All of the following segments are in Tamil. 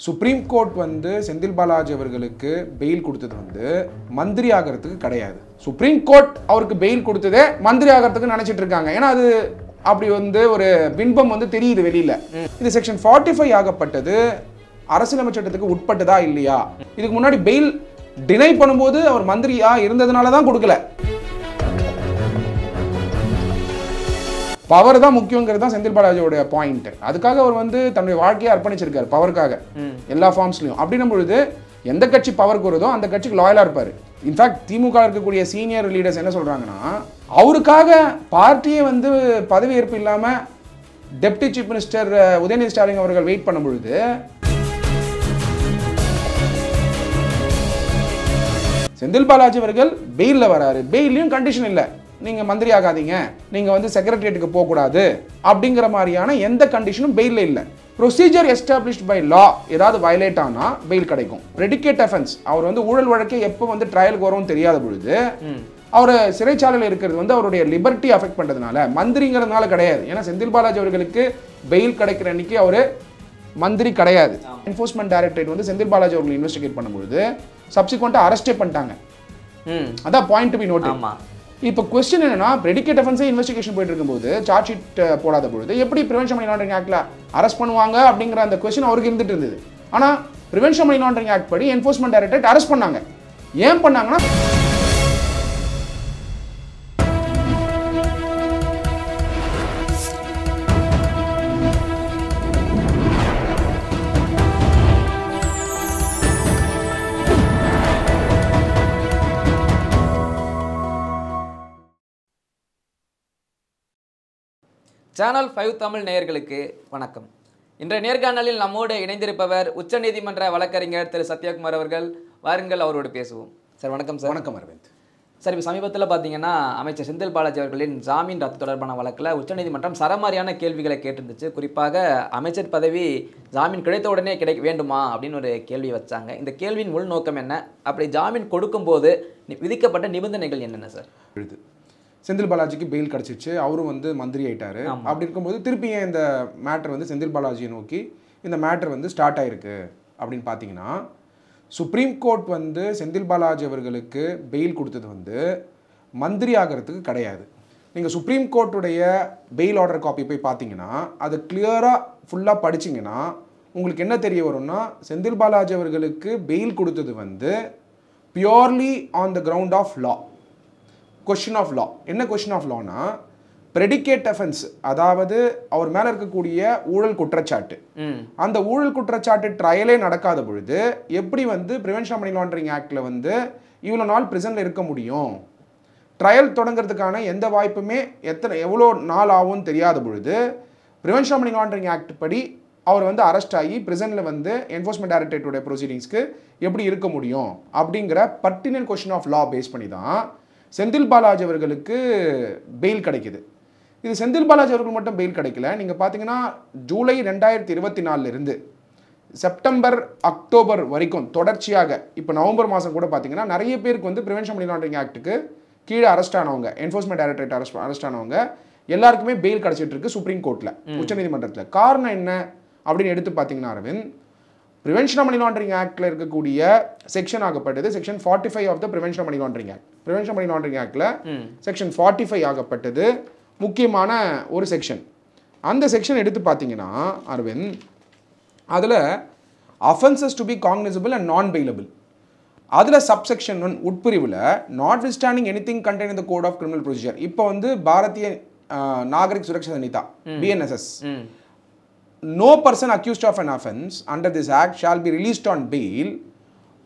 சுப்ரீம் கோர்ட் வந்து செந்தில் பாலாஜி அவர்களுக்கு பெயில் கொடுத்தது வந்து மந்திரி ஆகிறதுக்கு கிடையாது. சுப்ரீம் கோர்ட் அவருக்கு பெயில் கொடுத்ததே மந்திரி ஆகிறதுக்கு நினைச்சிட்டு இருக்காங்க. ஏன்னா அது அப்படி வந்து ஒரு பின்பம் வந்து தெரியுது வெளியில. இது செக்ஷன் 45 ஆகப்பட்டது அரசியலமைப்பு சட்டத்துக்கு உட்பட்டதா இல்லையா? இதுக்கு முன்னாடி பெயில் டினை பண்ணும்போது அவர் மந்திரியா இருந்ததுனால தான் கொடுக்கல. பவர் தான் முக்கியங்கிறது தான் செந்தில் பாலாஜியோட பாயிண்ட். அதுக்காக அவர் வந்து தன்னுடைய வாழ்க்கையை அர்ப்பணிச்சிருக்காரு பவருக்காக எல்லா ஃபார்ம்ஸ்லையும். அப்படின்னும் பொழுது எந்த கட்சி பவருக்கு வருதோ அந்த கட்சிக்கு லாயலா இருப்பாரு. இன்ஃபேக்ட் திமுக இருக்கக்கூடிய சீனியர் லீடர்ஸ் என்ன சொல்றாங்கன்னா, அவருக்காக பார்ட்டியே வந்து பதவியேற்பு இல்லாம deputy chief minister Udhayanidhi Stalin அவர்கள் வெயிட் பண்ணும் பொழுது செந்தில் பாலாஜி அவர்கள் பெயில்ல வராரு. பெயிலையும் கண்டிஷன் இல்லை, நீங்க மந்திரி ஆகாதீங்க, நீங்க வந்து செக்ரட்டரியேட்டுக்கு போக கூடாது அப்படிங்கிற மாதிரியான எந்த கண்டிஷனும் பெயில்ல இல்ல. ப்ரொசீஜர் எஸ்டாப்ளிஷ்ட் பை லா ஏதாவது வயலேட் ஆனா பெயில் கிடைக்கும். பிரெடிகேட் அஃபென்ஸ், அவர் வந்து ஊழல் வழக்கை எப்போ வந்து ட்ரையலுக்கு வரும்னு தெரியாத பொழுது அவர் சிறைச்சாலையில் இருக்கிறது வந்து அவருடைய லிபர்ட்டி அஃபெக்ட் பண்றதுனால, மந்திரிங்கிறதுனால கிடையாது. ஏன்னா செந்தில் பாலாஜி அவர்களுக்கு பெயில் கிடைக்கிற அன்னைக்கு அவரு மந்திரி கிடையாது. என்ஃபோர்ஸ்மெண்ட் டைரக்டரேட் வந்து செந்தில் பாலாஜி அவர்கள் இன்வெஸ்டிகேட் பண்ணும்போது சப்சிக்வெண்டா அரெஸ்டே பண்ணிட்டாங்க. அதான் பாயிண்ட் டு பி நோட். இப்போ கொஸ்டின் என்னன்னா, பிரெடிகேட் அஃபென்ஸே இன்வெஸ்டிகேஷன் போயிட்டு இருக்கும்போது சார்ஜ் ஷீட் போடாத பொழுது எப்படி பிரிவென்ஷன் மணி லாண்டரிங் ஆக்ட்ல அரெஸ்ட் பண்ணுவாங்க அப்படிங்கிற அந்த கொஸ்டின் அவருக்கு இருந்துட்டு இருந்தது. ஆனா பிரிவென்ஷன் மணி லாண்டரிங் ஆக்ட் படி என்ஃபோர்ஸ்மெண்ட் டைரக்டரேட் அரெஸ்ட் பண்ணாங்க. ஏன் பண்ணாங்கன்னா, சேனல் 5 தமிழ் நேயர்களுக்கு வணக்கம். இன்றைய நேர்காணலில் நம்மோடு இணைந்திருப்பவர் உச்சநீதிமன்ற வழக்கறிஞர் திரு சத்யகுமார் அவர்கள். வாருங்கள், அவரோடு பேசுவோம். சார் வணக்கம். சார் வணக்கம் அரவிந்த். சார், இப்போ சமீபத்தில் பார்த்தீங்கன்னா அமைச்சர் செந்தில் பாலாஜி அவர்களின் ஜாமீன் ரத்து தொடர்பான வழக்கில் உச்சநீதிமன்றம் சரமாரியான கேள்விகளை கேட்டிருந்துச்சு. குறிப்பாக அமைச்சர் பதவி ஜாமீன் கிடைத்த உடனே வேண்டுமா அப்படின்னு ஒரு கேள்வி வச்சாங்க. இந்த கேள்வியின் உள்நோக்கம் என்ன? அப்படி ஜாமீன் கொடுக்கும்போது விதிக்கப்பட்ட நிபந்தனைகள் என்னென்ன சார்? செந்தில் பாலாஜிக்கு பெயில் கிடச்சிச்சு, அவரும் வந்து மந்திரி ஆயிட்டாரு. அப்படி இருக்கும்போது திருப்பி ஏன் இந்த மேட்டர் வந்து செந்தில் பாலாஜியை நோக்கி இந்த மேட்டர் வந்து ஸ்டார்ட் ஆயிருக்கு அப்படின்னு பார்த்தீங்கன்னா, சுப்ரீம் கோர்ட் வந்து செந்தில் பாலாஜி அவர்களுக்கு பெயில் கொடுத்தது வந்து மந்திரி ஆகிறதுக்கு கிடையாது. நீங்கள் சுப்ரீம் கோர்ட்டுடைய பெயில் ஆர்டர் காப்பி போய் பார்த்தீங்கன்னா, அது கிளியராக ஃபுல்லாக படிச்சிங்கன்னா உங்களுக்கு என்ன தெரிய வரும்னா, செந்தில் பாலாஜி அவர்களுக்கு பெயில் கொடுத்தது வந்து purely on the ground of law. Question of law என்ன? கொஸ்டின் ஆஃப் லானா பிரெடிகேட் அஃபென்ஸ், அதாவது அவர் மேலே இருக்கக்கூடிய ஊழல் குற்றச்சாட்டு, அந்த ஊழல் குற்றச்சாட்டு ட்ரையலே நடக்காத பொழுது எப்படி வந்து பிரிவென்ஷன் மணி லாண்டரிங் ஆக்டில் வந்து இவ்வளோ நாள் பிரிசனில் இருக்க முடியும்? ட்ரையல் தொடங்கிறதுக்கான எந்த வாய்ப்புமே எவ்வளோ நாள் ஆகும்னு தெரியாத பொழுது பிரிவென்ஷன் மணி லாண்டரிங் ஆக்ட் படி அவர் வந்து அரெஸ்ட் ஆகி பிரிசனில் வந்து என்ஃபோர்ஸ்மெண்ட் டைரக்டரேட்டுடைய ப்ரொசீடிங்ஸ்க்கு எப்படி இருக்க முடியும் அப்படிங்கிற pertinent question of law base பண்ணி தான் செந்தில் பாலாஜி அவர்களுக்கு பெயில் கிடைக்குது. இது செந்தில் பாலாஜி அவர்கள் மட்டும் பெயில் கிடைக்கல. நீங்கள் பார்த்தீங்கன்னா ஜூலை 2024 இருந்து செப்டம்பர் அக்டோபர் வரைக்கும் தொடர்ச்சியாக, இப்போ நவம்பர் மாதம் கூட பார்த்தீங்கன்னா நிறைய பேருக்கு வந்து பிரிவென்ஷன் மணி லாண்டரிங் ஆக்ட்டுக்கு கீழே அரெஸ்ட் ஆனவங்க, என்ஃபோர்ஸ்மெண்ட் டைரக்டரேட் அரெஸ்ட் ஆனவங்க எல்லாருக்குமே பெயில் கிடைச்சிட்டு இருக்கு சுப்ரீம் கோர்ட்டில், உச்சநீதிமன்றத்தில். காரணம் என்ன அப்படின்னு எடுத்து பார்த்தீங்கன்னா அரவிந்த், பிரிவென்ஷன் மணி லாண்டரிங் ஆக்டில் இருக்கக்கூடிய செக்ஷன் ஆகப்பட்டது section 45 of the prevention money laundering act. Prevention money laundering ஆக்டில் செக்ஷன் 45 ஆகப்பட்டது முக்கியமான ஒரு செக்ஷன். அந்த செக்ஷன் எடுத்து பார்த்தீங்கன்னா அரவிந்த், அதில் offences to be cognizable and non bailable, அதில் சப்செக்ஷன் 1 உட்பிரிவில் notwithstanding anything contained in the code of criminal procedure. இப்போ வந்து Bharatiya Nagarik Suraksha Sanhita BNSS, no person accused of an offence under this act shall be released on bail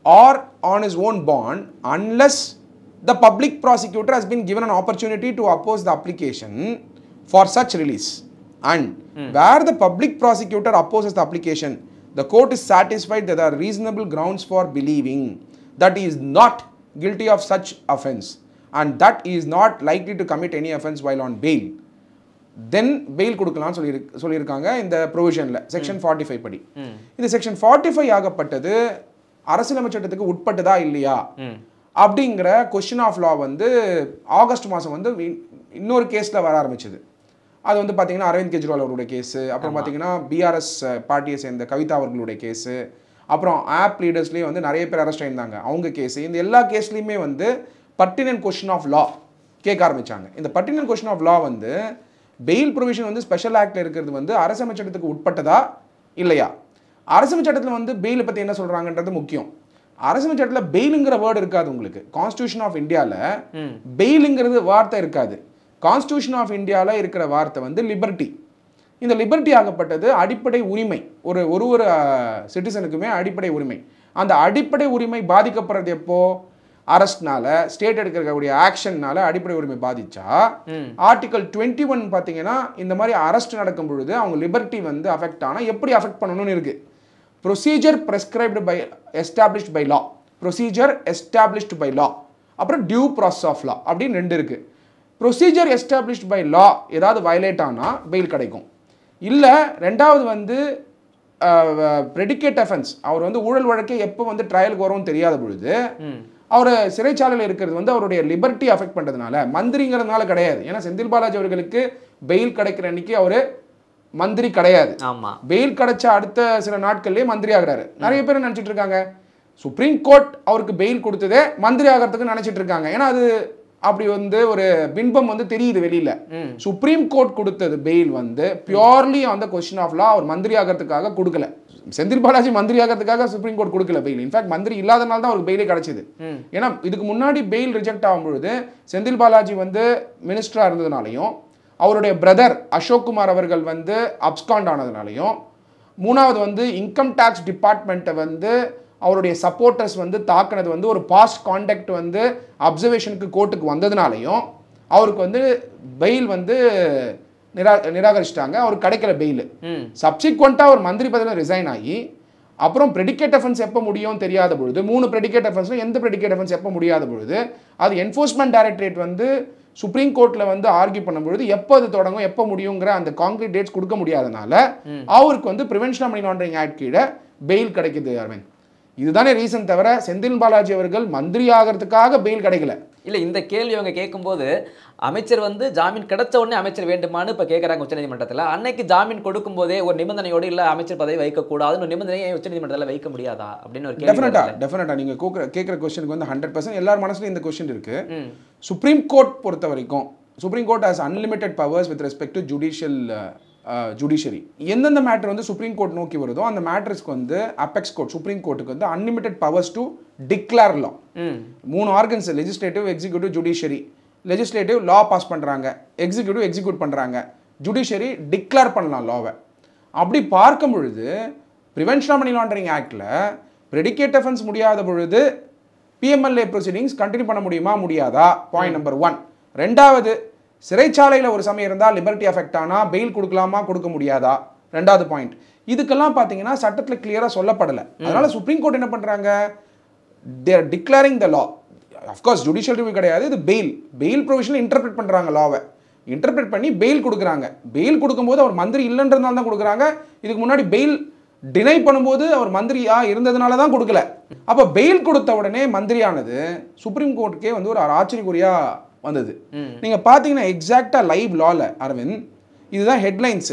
or on his own bond unless the public prosecutor has been given an opportunity to oppose the application for such release, and where the public prosecutor opposes the application, the court is satisfied that there are reasonable grounds for believing that he is not guilty of such offence and that he is not likely to commit any offence while on bail, then bail கொடுக்கலாம்னு சொல்லியிருக்காங்க இந்த ப்ரொவிஷனில் செக்ஷன் 45 படி. இது செக்ஷன் 45 ஆகப்பட்டது அரசியலமைப்பு சட்டத்துக்கு உட்பட்டதா இல்லையா அப்படிங்கிற கொஸ்டின் ஆஃப் லா வந்து ஆகஸ்ட் மாதம் வந்து இன்னொரு கேஸில் வர ஆரம்பிச்சது. அது வந்து பார்த்தீங்கன்னா அரவிந்த் கெஜ்ரிவால் அவருடைய கேஸு, அப்புறம் பார்த்தீங்கன்னா BRS பார்ட்டியை சேர்ந்த கவிதா அவர்களுடைய கேஸு, அப்புறம் ஆப் லீடர்ஸ்லேயே வந்து நிறைய பேர் அரெஸ்ட் ஆயிருந்தாங்க, அவங்க கேஸ். இந்த எல்லா கேஸ்லையுமே வந்து பர்டினன்ட் கொஸ்டின் ஆஃப் லா கேட்க ஆரம்பிச்சாங்க. இந்த பர்டினன்ட் கொஸ்டின் ஆஃப் லா வந்து பெயில் ப்ரொவிஷன் வந்து ஸ்பெஷல் ஆக்டில் இருக்கிறது வந்து அரசமைப்பு சட்டத்துக்கு உட்பட்டதா இல்லையா? அரசமைப்பு சட்டத்தில் வந்து பெயிலை பற்றி என்ன சொல்கிறாங்கன்றது முக்கியம். அரசமைப்பு சட்டத்தில் பெயிலுங்கிற வேர்டு இருக்காது உங்களுக்கு. கான்ஸ்டியூஷன் ஆஃப் இந்தியாவில் பெயிலுங்கிறது வார்த்தை இருக்காது. கான்ஸ்டியூஷன் ஆஃப் இந்தியாவில் இருக்கிற வார்த்தை வந்து லிபர்ட்டி. இந்த லிபர்ட்டி ஆகப்பட்டது அடிப்படை உரிமை, ஒரு சிட்டிசனுக்குமே அடிப்படை உரிமை. அந்த அடிப்படை உரிமை பாதிக்கப்படுறது எப்போ? அரஸ்ட்னால, ஸ்டேட் எடுக்கக்கூடிய ஆக்ஷன்னால அடிப்படை உரிமை பாதிச்சா ஆர்டிகல் 21 பார்த்தீங்கன்னா இந்த மாதிரி அரெஸ்ட் நடக்கும் பொழுது அவங்க லிபர்ட்டி வந்து அஃபெக்ட் ஆனால் எப்படி அஃபெக்ட் பண்ணணும்னு இருக்கு. Procedure prescribed by established by law, procedure established by law, அப்புறம் டியூ ப்ராசஸ் ஆஃப் லா அப்படின்னு 2 இருக்கு. ப்ரொசீஜர் எஸ்டாப்ளிஷ்ட் பை லா ஏதாவது வயலேட் ஆனால் பெயில் கிடைக்கும். இல்லை ரெண்டாவது வந்து ப்ரெடிகேட் அஃபென்ஸ், அவர் வந்து ஊழல் வழக்கே எப்போ வந்து ட்ரையலுக்கு வரும்னு தெரியாத பொழுது அவர் சிறைச்சாலையில் இருக்கிறது வந்து அவருடைய லிபர்ட்டி அஃபெக்ட் பண்ணுறதுனால, மந்திரிங்கிறதுனால கிடையாது. ஏன்னா செந்தில் பாலாஜி அவர்களுக்கு பெயில் கிடைக்கிற அன்னைக்கு அவர் மந்திரி கிடையாது. பெயில் கிடைச்ச அடுத்த சில நாட்கள்லேயே மந்திரி ஆகிறாரு. நிறைய பேர் நினச்சிட்டு இருக்காங்க சுப்ரீம் கோர்ட் அவருக்கு பெயில் கொடுத்ததே மந்திரி ஆகிறதுக்கு நினச்சிட்டு இருக்காங்க. ஏன்னா அது அப்படி வந்து ஒரு பின்பம் வந்து தெரியுது வெளியில. சுப்ரீம் கோர்ட் கொடுத்தது பெயில் வந்து purely on the question of law. அவர் மந்திரி ஆகிறதுக்காக கொடுக்கல. செந்தில் பாலாஜி மந்திரி ஆகிறதுக்காக சுப்ரீம் கோர்ட் கொடுக்கல பெயில். இன்ஃபேக்ட் மந்திரி இல்லாதனால தான் அவருக்கு பெயிலே கிடைச்சது. ஏன்னா இதுக்கு முன்னாடி பெயில் ரிஜெக்ட் ஆகும்பொழுது செந்தில் பாலாஜி வந்து மினிஸ்டரா இருந்ததுனாலையும், அவருடைய பிரதர் அசோக் குமார் அவர்கள் வந்து அப்ஸ்காண்ட் ஆனதுனாலையும், மூணாவது வந்து இன்கம் டேக்ஸ் டிபார்ட்மெண்ட்டை வந்து அவருடைய சப்போர்ட்டர்ஸ் வந்து தாக்குனது வந்து ஒரு பாஸ்ட் கான்டக்ட் வந்து அப்சர்வேஷனுக்கு கோர்ட்டுக்கு வந்ததுனாலையும் அவருக்கு வந்து பெயில் வந்து நிராகரிச்சிட்டாங்க. அவருக்கு கிடைக்கல பெயில். சப்சிக்வெண்ட்டாக அவர் மந்திரி பதவியில் ரிசைன் ஆகி அப்புறம் ப்ரெடிகேட் அஃபென்ஸ் எப்போ முடியும் தெரியாத பொழுது, 3 ப்ரெடிகேட் அஃபென்ஸில் எந்த ப்ரெடிகேட் அஃபென்ஸ் எப்போ முடியாத பொழுது அது என்ஃபோர்ஸ்மெண்ட் டைரக்டரேட் வந்து சுப்ரீம் கோர்ட்டில் வந்து ஆர்கியூ பண்ணும்பொழுது எப்போ அது தொடங்கும் எப்போ முடியுங்கிற அந்த கான்கிரீட் டேட்ஸ் கொடுக்க முடியாதனால அவருக்கு வந்து prevention of money laundering act கீழே பெயில் கிடைக்குது. அரவிந்த், இதுதானே ரீசன் தவிர செந்தில் பாலாஜி அவர்கள் மந்திரி ஆகிறதுக்காக பெயில் கிடைக்கல. இல்லை, இந்த கேள்வி அவங்க கேட்கும்போது அமைச்சர் வந்து ஜாமீன் கிடைச்ச உடனே அமைச்சர் வேண்டுமான்னு இப்போ கேட்குறாங்க உச்சநீதிமன்றத்தில். அன்னைக்கு ஜாமீன் கொடுக்கும் போதே ஒரு நிபந்தனையோடு இல்லை அமைச்சர் பதவி வைக்கக்கூடாதுன்னு நிபந்தனையை உச்சநீதிமன்றத்தில் வைக்க முடியாதா அப்படின்னு ஒரு கேள்வி. டெஃபினட்டாக நீங்கள் கேட்குற கொஸ்டினுக்கு வந்து 100% எல்லார் மனசுலையும் இந்த கொஸ்டின் இருக்கு. சுப்ரீம் கோர்ட் பொறுத்த வரைக்கும் supreme court has unlimited powers with respect to judiciary. எந்தெந்த மேட்டர் வந்து சுப்ரீம் கோர்ட் நோக்கி வருதோ அந்த மேட்டர்ஸ்க்கு வந்து அபெக்ஸ் கோர்ட் சுப்ரீம் கோர்ட்டுக்கு வந்து unlimited powers to declare law. 3 organs, legislative, executive, judiciary. Legislative law pass பண்ணுறாங்க, எக்ஸிக்யூட்டிவ் எக்ஸிக்யூட் பண்ணுறாங்க, ஜுடிஷியரி டிக்ளேர் பண்ணலாம் லாவை. அப்படி பார்க்கும் பொழுது ப்ரிவென்ஷன் ஆஃப் மணி லாண்டரிங் ஆக்டில் ப்ரெடிகேட் அஃபென்ஸ் முடியாத பொழுது பிஎம்எல்ஏ ப்ரொசீடிங்ஸ் கண்டினியூ பண்ண முடியுமா முடியாதா? Point number 1. ரெண்டாவது, சிறைச்சாலையில் ஒரு சமயம் இருந்தால் லிபர்ட்டி அஃபெக்ட் ஆனால் பெயில் கொடுக்கலாமா கொடுக்க முடியாதா? ரெண்டாவது பாயிண்ட். இதுக்கெல்லாம் பார்த்தீங்கன்னா சட்டத்தில் கிளியராக சொல்லப்படலை. அதனால சுப்ரீம் கோர்ட் என்ன பண்ணுறாங்க, தேர் declaring the law. Of course judicial review கிடையாது, இது பெயில் ப்ரொவிஷனில் இன்டர்பிரேட் பண்ணுறாங்க லாவை. இன்டர்பிரேட் பண்ணி பெயில் கொடுக்குறாங்க. பெயில் கொடுக்கும்போது அவர் மந்திரி இல்லைன்றதுனால தான் கொடுக்குறாங்க. இதுக்கு முன்னாடி பெயில் டினை பண்ணும்போது அவர் மந்திரியா இருந்ததுனால தான் கொடுக்கல. அப்போ பெயில் கொடுத்த உடனே மந்திரியானது சுப்ரீம் கோர்ட்டுக்கே வந்து ஒரு ஆச்சரியக்குறியா வந்தது. நீங்க பாத்தீங்கன்னா எக்ஸாக்டா லைவ் லால அரவிந்த் இதுதான் headlines.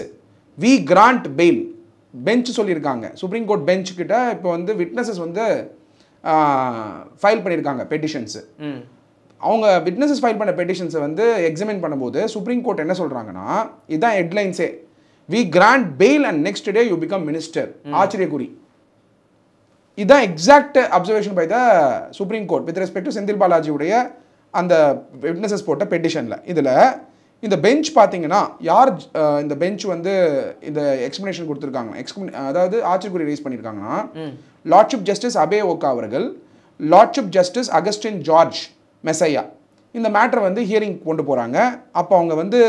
We grant bail. Bench சொல்லியிருக்காங்க, சுப்ரீம் கோர்ட் பெஞ்ச் கிட்ட இப்போ வந்து விட்னஸஸ் வந்து ஃபைல் பண்ணியிருக்காங்க பெட்டிஷன்ஸ். அவங்க விட்னஸஸ் ஃபைல் பண்ண பெட்டிஷன்ஸை வந்து எக்ஸாமின் பண்ணும்போது சுப்ரீம் கோர்ட் என்ன சொல்றாங்கன்னா, இதுதான் ஹெட்லைன்ஸே, we grant bail and next day you become minister. ஆச்சரியக்குறி. இதுதான் exact observation by the supreme court with respect to Senthil பாலாஜியுடைய அந்த விட்னஸஸ் போட்ட பெட்டிஷனில். இதில் இந்த பெஞ்ச் பார்த்தீங்கன்னா யார் இந்த பெஞ்ச் வந்து இந்த எக்ஸ்பிளனேஷன் கொடுத்துருக்காங்க, அதாவது ஆச்சரியக்குறி ரைஸ் பண்ணியிருக்காங்கன்னா, லார்ட்ஷிப் ஜஸ்டிஸ் அபே ஓகா அவர்கள், லார்ட்ஷிப் ஜஸ்டிஸ் அகஸ்டின் ஜார்ஜ் மெசையா இந்த மேட்டர் வந்து ஹியரிங் கொண்டு போகிறாங்க. அப்போ அவங்க வந்து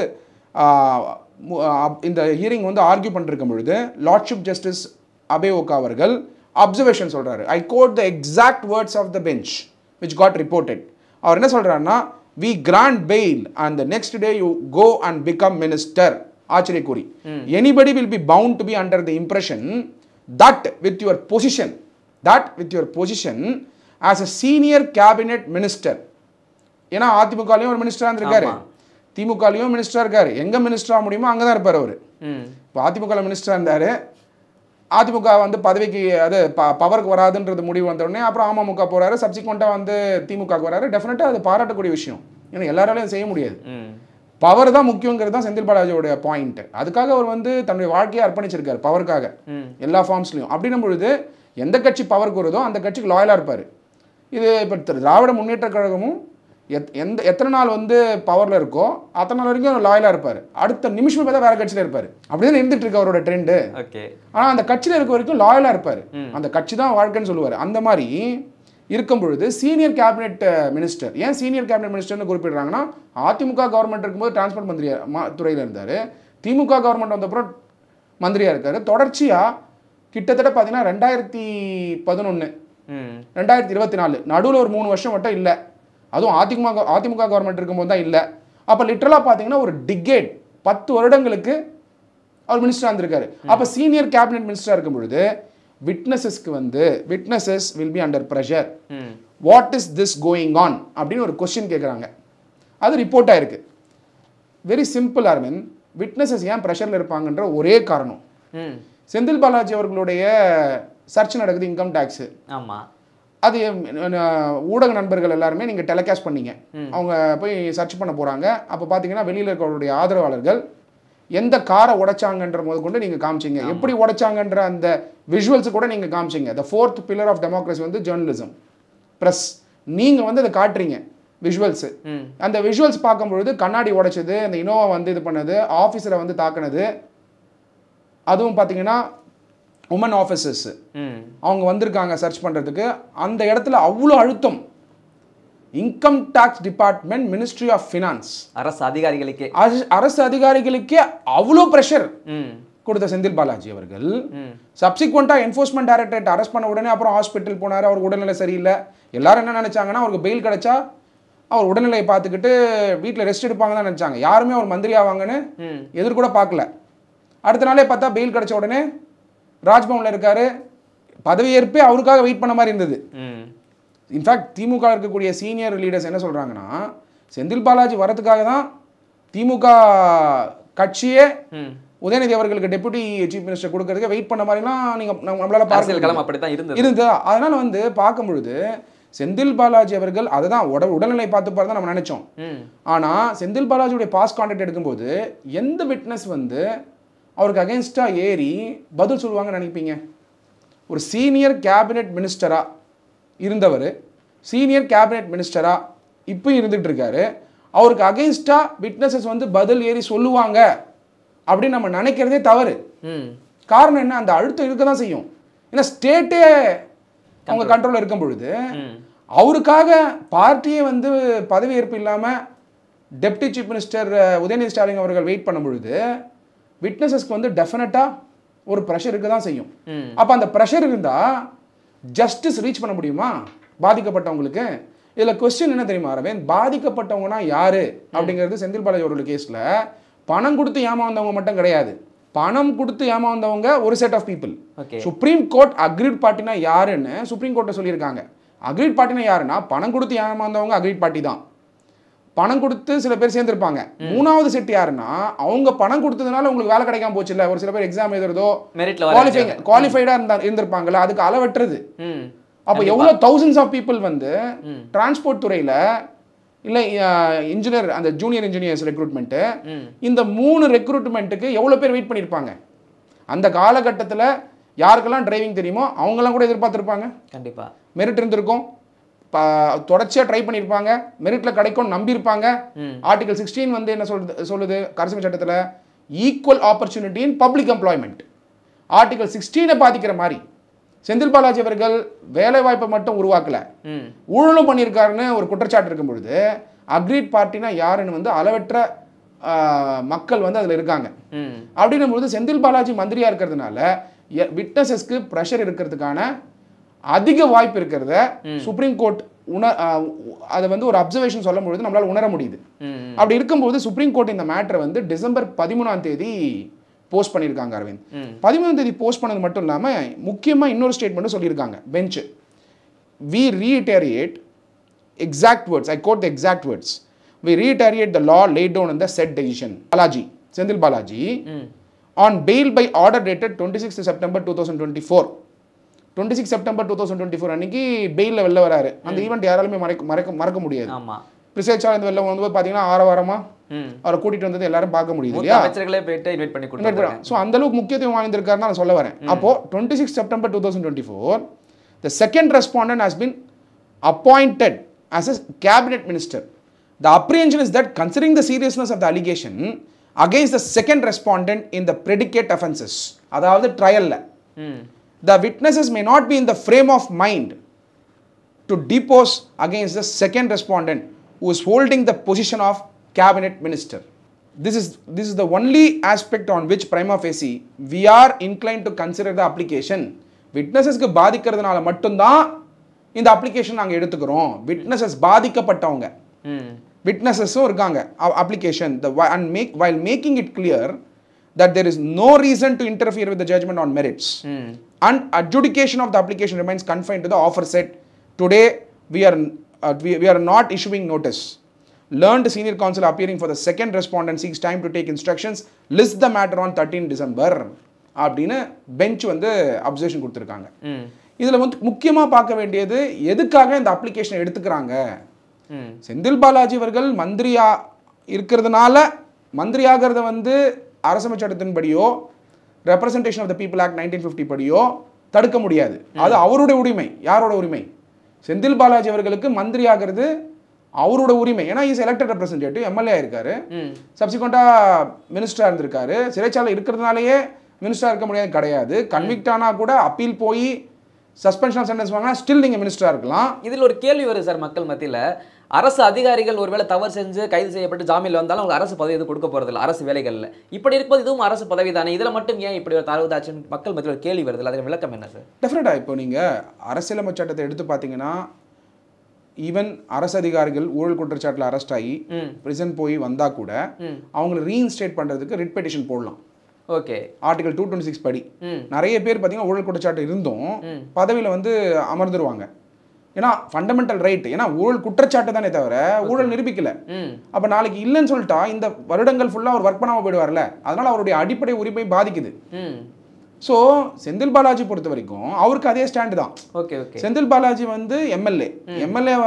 இந்த ஹியரிங் வந்து ஆர்கியூ பண்ணிருக்கும் பொழுது லார்ட்ஷிப் ஜஸ்டிஸ் அபே ஓகா அவர்கள் அப்சர்வேஷன் சொல்கிறாரு. I quote the exact words of the bench which got reported. அவர் என்ன சொல்கிறாருன்னா, we grant bail and the next day you go and become minister. ஆச்சரியக்குறி. Anybody will be bound to be under the impression that with your position as a senior cabinet minister, ஏன்னா அதிமுகலையும் ஒரு மினிஸ்டரா இருந்திருக்காரு, திமுகலையும் மினிஸ்டரா இருக்காரு, எங்க மினிஸ்டரா முடியுமோ அங்கதான் இருப்பார் அவரு. இப்போ அதிமுக மினிஸ்டரா இருந்தாரு, அதிமுக வந்து பதவிக்கு அது பவருக்கு வராதுன்றது முடிவு வந்த உடனே அப்புறம் அமமுக போறாரு, சப்சிக்வெண்ட்டாக வந்து திமுகவுக்கு வராரு. டெஃபினட்டாக அது பாராட்டக்கூடிய விஷயம். ஏன்னா எல்லாராலையும் செய்ய முடியாது. பவர் தான் முக்கியங்கிறது தான் செந்தில் பாலாஜியோட பாயிண்ட். அதுக்காக அவர் வந்து தன்னுடைய வாழ்க்கையை அர்ப்பணிச்சிருக்காரு பவருக்காக எல்லா ஃபார்ம்ஸ்லையும். அப்படின்னும் பொழுது எந்த கட்சி பவருக்கு வருதோ அந்த கட்சிக்கு லாயலாக இருப்பார். இது இப்போ திராவிட முன்னேற்ற கழகமும் எத்தனை நாள் வந்து பவரில் இருக்கோ அத்தனை நாள் வரைக்கும் லாயலாக இருப்பார். அடுத்த நிமிஷமே பார்த்தா வேறு கட்சியில் இருப்பார். அப்படி தான் இருந்துட்டு இருக்கு அவரோட ட்ரெண்டு. ஆனால் அந்த கட்சியில் இருக்க வரைக்கும் லாயலாக இருப்பார். அந்த கட்சி தான் வாழ்க்கைன்னு சொல்லுவார். அந்த மாதிரி இருக்கும் பொழுது சீனியர் கேபினெட் மினிஸ்டர், ஏன் சீனியர் கேபினெட் மினிஸ்டர்னு குறிப்பிடுறாங்கன்னா, அதிமுக கவர்மெண்ட் இருக்கும்போது டிரான்ஸ்போர்ட் மந்திரியா துறையில் இருந்தார். திமுக கவர்மெண்ட் வந்தப்புறம் மந்திரியாக இருக்கார். தொடர்ச்சியாக கிட்டத்தட்ட பார்த்தீங்கன்னா 2011 2024 நடுவில் ஒரு 3 வருஷம் மட்டும் இல்லை. அதுவும் அதிமுக கவர்மெண்ட் இருக்கும்போது தான் இல்லை. அப்போ லிட்டரலாக பார்த்தீங்கன்னா ஒரு டிகேட் 10 வருடங்களுக்கு அவர் மினிஸ்டராக இருந்திருக்காரு. அப்போ சீனியர் கேபினெட் மினிஸ்டராக இருக்கும் பொழுது விட்னஸஸ்க்கு வந்து witnesses will be under pressure. What is this going on அப்படின்னு ஒரு கொஸ்டின் கேட்குறாங்க. அது ரிப்போர்ட் ஆயிருக்கு. Very simple Aravind. விட்னஸஸ் ஏன் ப்ரெஷரில் இருப்பாங்கன்ற ஒரே காரணம், செந்தில் பாலாஜி அவர்களுடைய சர்ச் நடக்குது இன்கம் டேக்ஸு. ஆமாம், அது ஊடக நண்பர்கள் எல்லாருமே நீங்கள் டெலிகாஸ்ட் பண்ணீங்க. அவங்க போய் சர்ச் பண்ண போகிறாங்க. அப்போ பார்த்தீங்கன்னா வெளியில் இருக்கிறவருடைய ஆதரவாளர்கள் எந்த காரை உடைச்சாங்கன்ற போது கொண்டு நீங்கள் காமிச்சிங்க, எப்படி உடைச்சாங்கன்ற அந்த விஷுவல்ஸு கூட நீங்கள் காமிச்சிங்க. த 4th pillar ஆஃப் டெமோக்ரஸி வந்து ஜேர்னலிசம், ப்ரெஸ். நீங்கள் வந்து அதை காட்டுறீங்க விஷுவல்ஸு. அந்த விஷுவல்ஸ் பார்க்கும்பொழுது கண்ணாடி உடைச்சது, அந்த இனோவா வந்து இது பண்ணது, ஆஃபீஸரை வந்து தாக்குனது, அதுவும் பார்த்தீங்கன்னா உமன் ஆஃபீஸர்ஸ் அவங்க வந்திருக்காங்க சர்ச் பண்ணுறதுக்கு. அந்த இடத்துல அவ்வளோ அழுத்தம். Income tax department, ministry of finance, அரசு அதிகாரிகளுக்கே அவ்வளோ ப்ரெஷர் கொடுத்த செந்தில் பாலாஜி அவர்கள் சப்சிக்வெண்ட்டாக என்ஃபோர்ஸ்மெண்ட் டைரக்டரேட் அரெஸ்ட் பண்ண உடனே அப்புறம் ஹாஸ்பிட்டல் போனார். அவர் உடல்நிலை சரியில்லை. எல்லாரும் என்ன நினைச்சாங்கன்னா அவருக்கு பெயில் கிடைச்சா அவர் உடல்நிலையை பார்த்துக்கிட்டு வீட்டில் ரெஸ்ட் எடுப்பாங்க தான் நினைச்சாங்க. யாருமே அவர் மந்திரி ஆவாங்கன்னு எதிர்கூட பார்க்கல. அடுத்த நாளே பார்த்தா பெயில் கிடைச்ச உடனே ராஜ்பவனில் இருக்காரு. பதவியேற்பே அவருக்காக வெயிட் பண்ண மாதிரி இருந்தது. இன்ஃபேக்ட் திமுக இருக்கக்கூடிய சீனியர் லீடர்ஸ் என்ன சொல்கிறாங்கன்னா, செந்தில் பாலாஜி வரதுக்காக தான் திமுக கட்சியே உதயநிதி அவர்களுக்கு டெபுட்டி சீஃப் மினிஸ்டர் கொடுக்கறதுக்கு வெயிட் பண்ண மாதிரிலாம் நீங்கள் நம்மளால பார்க்கலாம். அப்படி தான் இருந்தது. அதனால் வந்து பார்க்கும் பொழுது செந்தில் பாலாஜி அவர்கள் அதை தான் உடல்நிலை பார்த்துப்பாரு தான் நம்ம நினைச்சோம். ஆனால் செந்தில் பாலாஜியுடைய பாஸ் கான்டாக்ட் எடுக்கும்போது எந்த விட்னஸ் வந்து அவருக்கு அகென்ஸ்டாக ஏறி பதில் சொல்லுவாங்கன்னு நினைப்பீங்க? ஒரு சீனியர் கேபினெட் மினிஸ்டராக இருந்தவர், சீனியர் கேபினெட் மினிஸ்டராக இப்போ இருந்துகிட்டு இருக்காரு. அவருக்கு அகென்ஸ்டாக விட்னஸஸ் வந்து பதில் ஏறி சொல்லுவாங்க அப்படின்னு நம்ம நினைக்கிறதே தவறு. காரணம் என்ன? அந்த அழுத்தம் இருக்க தான் செய்யும். ஏன்னா ஸ்டேட்டே அவங்க கண்ட்ரோலில் இருக்கும் பொழுது அவருக்காக பார்ட்டியே வந்து பதவியேற்பு இல்லாமல் deputy chief minister Udhayanidhi Stalin அவர்கள் வெயிட் பண்ணும் பொழுது விட்னஸஸ்க்கு வந்து டெஃபினட்டாக ஒரு ப்ரெஷர் இருக்க தான் செய்யும். அப்போ அந்த ப்ரெஷர் இருந்தால் ஜஸ்டிஸ் ரீச் பண்ண முடியுமா பாதிக்கப்பட்டவங்களுக்கு? இதில் கொஸ்டின் என்ன தெரியுமா அரவிந்த்? பாதிக்கப்பட்டவங்கன்னா யாரு அப்படிங்கிறது செந்தில் பாலாஜி அவர்கள் கேஸில் பணம் கொடுத்து ஏமாந்தவங்க மட்டும் கிடையாது. பணம் கொடுத்து ஏமாந்தவங்க ஒரு set of people. Supreme court agreed பார்ட்டினா யாருன்னு சுப்ரீம் கோர்ட்டை சொல்லியிருக்காங்க. அக்ரீட் பார்ட்டினா யாருன்னா பணம் கொடுத்து ஏமாந்தவங்க அக்ரீட் பார்ட்டி தான். பணம் கொடுத்து சில பேர் சேர்ந்துருப்பாங்க. மூணாவது செட் யாருன்னா அவங்க பணம் கொடுத்ததுனால உங்களுக்கு வேலை கிடைக்காம போச்சு இல்லை, ஒரு சில பேர் எக்ஸாம் எழுதுறதோ குவாலிஃபைடா இருந்திருப்பாங்கல்ல, அதுக்கு அளவற்றது. அப்போ எவ்வளோ thousands ஆஃப் பீப்புள் வந்து டிரான்ஸ்போர்ட் துறையில் இல்லை இன்ஜினியர், அந்த ஜூனியர் இன்ஜினியர்ஸ் ரெக்ரூட்மெண்ட்டு, இந்த 3 ரெக்ரூட்மெண்ட்டுக்கு எவ்வளோ பேர் வெயிட் பண்ணியிருப்பாங்க? அந்த காலகட்டத்தில் யாருக்கெல்லாம் டிரைவிங் தெரியுமோ அவங்கெல்லாம் கூட எதிர்பார்த்துருப்பாங்க. கண்டிப்பாக மெரிட் இருந்திருக்கும், தொடர்ச்சியாக ட்ரை பண்ணியிருப்பாங்க, மெரிட்டில் கிடைக்கும்னு நம்பியிருப்பாங்க. ஆர்டிகல் 16 வந்து என்ன சொல்லுது அரசியல் சட்டத்தில்? Equal opportunity in public employment. Article 16 பாதிக்கிற மாதிரி செந்தில் பாலாஜி அவர்கள் வேலை வாய்ப்பை மட்டும் உருவாக்கல, ஊழலும் பண்ணியிருக்காருன்னு ஒரு குற்றச்சாட்டு இருக்கும் பொழுது அக்ரீட் பார்ட்டினா யாருன்னு வந்து அளவற்ற மக்கள் வந்து அதில் இருக்காங்க. அப்படின்னும் பொழுது செந்தில் பாலாஜி மந்திரியாக இருக்கிறதுனால விட்னஸஸ்க்கு ப்ரெஷர் இருக்கிறதுக்கான அதிக வாய்ப்பு இருக்கிறத சுப்ரீம் கோர்ட் அதை வந்து ஒரு அப்சர்வேஷன் சொல்லும் பொழுது நம்மளால் உணர முடியுது. அப்படி இருக்கும்போது சுப்ரீம் கோர்ட் இந்த மேட்டரை வந்து டிசம்பர் 13 போஸ்ட் பண்ணியிருக்காங்க அரவிந்த். 13 போஸ்ட் பண்ணது மட்டும் இல்லாமல் முக்கியமாக இன்னொரு ஸ்டேட்மெண்ட்டும் சொல்லியிருக்காங்க bench. We reiterate exact words, I quote the exact words, we reiterate the law laid down in the said decision. Balaji, Senthil Balaji on bail by order dated 26th September 2024. 26 September 2024 அன்னைக்கு பெயிலில் வெளில வராரு. அந்த ஈவெண்ட் யாராலுமே மறக்க முடியாது. பிரிசேச்சா இந்த வெளில வந்து பார்த்தீங்கன்னா ஆரவாரமாக அவரை கூட்டிகிட்டு வந்தது எல்லாரும் பார்க்க முடியுது இல்லையா? ஸோ அந்த அளவுக்கு முக்கியத்துவம் வாய்ந்திருக்காருன்னு நான் சொல்ல வரேன். அப்போ 26 September 2024 the second respondent has been appointed as a cabinet minister. The apprehension is that considering the seriousness of the allegation against the second respondent in the predicate offences, அதாவது ட்ரையல்ல the witnesses may not be in the frame of mind to depose against the second respondent who is holding the position of cabinet minister. This is the only aspect on which prima facie we are inclined to consider the application. Witnessesக்கு பாதிக்கிறதுனால மட்டும்தான் இந்த அப்ளிகேஷன் நாங்கள் எடுத்துக்கிறோம். விட்னஸஸ் பாதிக்கப்பட்டவங்க விட்னஸஸும் இருக்காங்க application while making it clear that there is no reason to interfere with the judgment on merits and adjudication of the application remains confined to the offer set. Today we are not issuing notice. Learned senior counsel appearing for the second respondent seeks time to take instructions, list the matter on 13 December அப்படின்னு பெஞ்ச் வந்து அப்சர்வேஷன் கொடுத்துருக்காங்க. இதில் வந்து முக்கியமாக பார்க்க வேண்டியது எதுக்காக இந்த அப்ளிகேஷனை எடுத்துக்கிறாங்க. செந்தில் பாலாஜி அவர்கள் மந்திரியா இருக்கிறதுனால மந்திரியாகிறத வந்து அரசமைச் சட்டத்தின்படியோ representation of the people act 1950 படியோ தடுக்க முடியாது. அது அவருடைய உரிமை. யாரோட உரிமை? செந்தில் பாலாஜி அவர்களுக்கு மந்திரி ஆகிறது அவரோட உரிமை. ஏன்னா இஸ் எலெக்டட் ரெப்ரசன்டேட்டிவ், எம்எல்ஏ இருக்காரு, சப்சிக்வெண்ட்டாக மினிஸ்டராக இருந்திருக்காரு. சிறைச்சாலை இருக்கிறதுனாலயே மினிஸ்டராக இருக்க முடியாது கிடையாது. கன்விக்ட் ஆனால் கூட அப்பீல் போய் சஸ்பென்ஷன் ஆஃப் சென்டென்ஸ் வாங்கினா ஸ்டில் நீங்கள் மினிஸ்டராக இருக்கலாம். இதில் ஒரு கேள்வி வருது சார் மக்கள் மத்தியில். அரசு அதிகாரிகள் ஒருவேளை தவறு செஞ்சு கைது செய்யப்பட்டு ஜாமீனில் வந்தாலும் அவங்க அரசு பதவி எதுவும் கொடுக்க போகிறதில்ல அரசு வேலைகளில். இப்படி இருக்கும்போது இதுவும் அரசு பதவி தானே, இதில் மட்டும் ஏன் இப்படி ஒரு தாழ்வுதாச்சுன்னு மக்கள் மத்தியில் ஒரு கேள்வி வருது. அதில் விளக்கம் என்ன சார்? டெஃபினட்டாக இப்போ நீங்கள் அரசியலமைப்பு சட்டத்தை எடுத்து பார்த்தீங்கன்னா ஈவன் அரசு அதிகாரிகள் ஊழல் குற்றச்சாட்டில் அரெஸ்ட் ஆகி பிரிசன் போய் வந்தால் கூட அவங்களை ரீஇன்ஸ்டேட் பண்ணுறதுக்கு ரிட் பெட்டிஷன் போடலாம். ஓகே, ஆர்டிகல் 226 படி நிறைய பேர் பார்த்தீங்கன்னா ஊழல் குற்றச்சாட்டு இருந்தும் பதவியில் வந்து அமர்ந்துருவாங்க. ஏன்னா ஃபண்டமெண்டல் ரைட், ஏன்னா ஊழல் குற்றச்சாட்டு தானே தவிர ஊழல் நிரூபிக்கல. அப்போ நாளைக்கு இல்லைன்னு சொல்லிட்டா இந்த வருடங்கள் ஃபுல்லாக அவர் ஒர்க் பண்ணாமல் போயிடுவார்ல, அதனால அவருடைய அடிப்படை உரிமை பாதிக்குது. ஸோ செந்தில் பாலாஜி பொறுத்த வரைக்கும் அவருக்கு அதே ஸ்டாண்டு தான். ஓகே ஓகே, செந்தில் பாலாஜி வந்து எம்எல்ஏ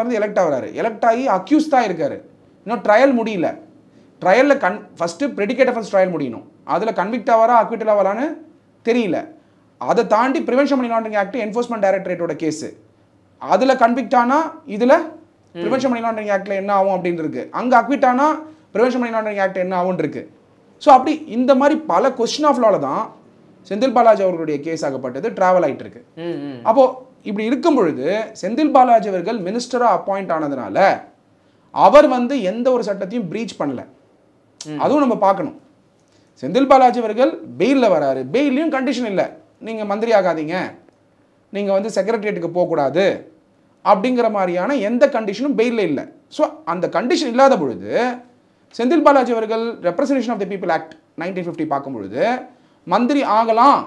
வந்து எலெக்ட் ஆகிறாரு. எலெக்ட் ஆகி அக்யூஸ் தான் இருக்காரு. இன்னும் ட்ரையல் முடியல. ட்ரையலில் ஃபஸ்ட்டு ப்ரெடிகேட் அஃபென்ஸ் ட்ரையல் முடியணும். அதில் கன்விக்ட் ஆவாரா அக்விட்டல் ஆவாரான்னு தெரியல. அதை தாண்டி prevention money laundering act enforcement டைரக்டரேட்டோட கேஸு, அதில் கன்விக்ட் ஆனால் இதில் ப்ரிவென்ஷன் மணி லாண்டரிங் ஆக்டில் என்ன ஆகும் அப்படின்னு இருக்கு. அங்கே அக்விட் ஆனால் ப்ரிவென்ஷன் மணி லாண்டரிங் ஆக்ட் என்ன ஆகும்னு இருக்கு. ஸோ அப்படி இந்த மாதிரி பல கொஸ்டின் ஆஃப் லாவில் தான் செந்தில் பாலாஜி அவர்களுடைய கேஸ் ஆகப்பட்டது ட்ராவல் ஆகிட்டு இருக்கு. அப்போது இப்படி இருக்கும் பொழுது செந்தில் பாலாஜி அவர்கள் மினிஸ்டராக அப்பாயிண்ட் ஆனதுனால அவர் வந்து எந்த ஒரு சட்டத்தையும் பிரீச் பண்ணல. அதுவும் நம்ம பார்க்கணும். செந்தில் பாலாஜி அவர்கள் பெயிலில் வராரு. பெயிலையும் கண்டிஷன் இல்லை, நீங்கள் மந்திரி ஆகாதீங்க, நீங்கள் வந்து செக்ரட்டரியேட்டுக்கு போகக்கூடாது அப்படிங்கிற மாதிரியான எந்த கண்டிஷனும் பெயிலில் இல்லை. ஸோ அந்த கண்டிஷன் இல்லாத பொழுது செந்தில் பாலாஜி அவர்கள் representation of the people act 1950 பார்க்கும் பொழுது மந்திரி ஆகலாம்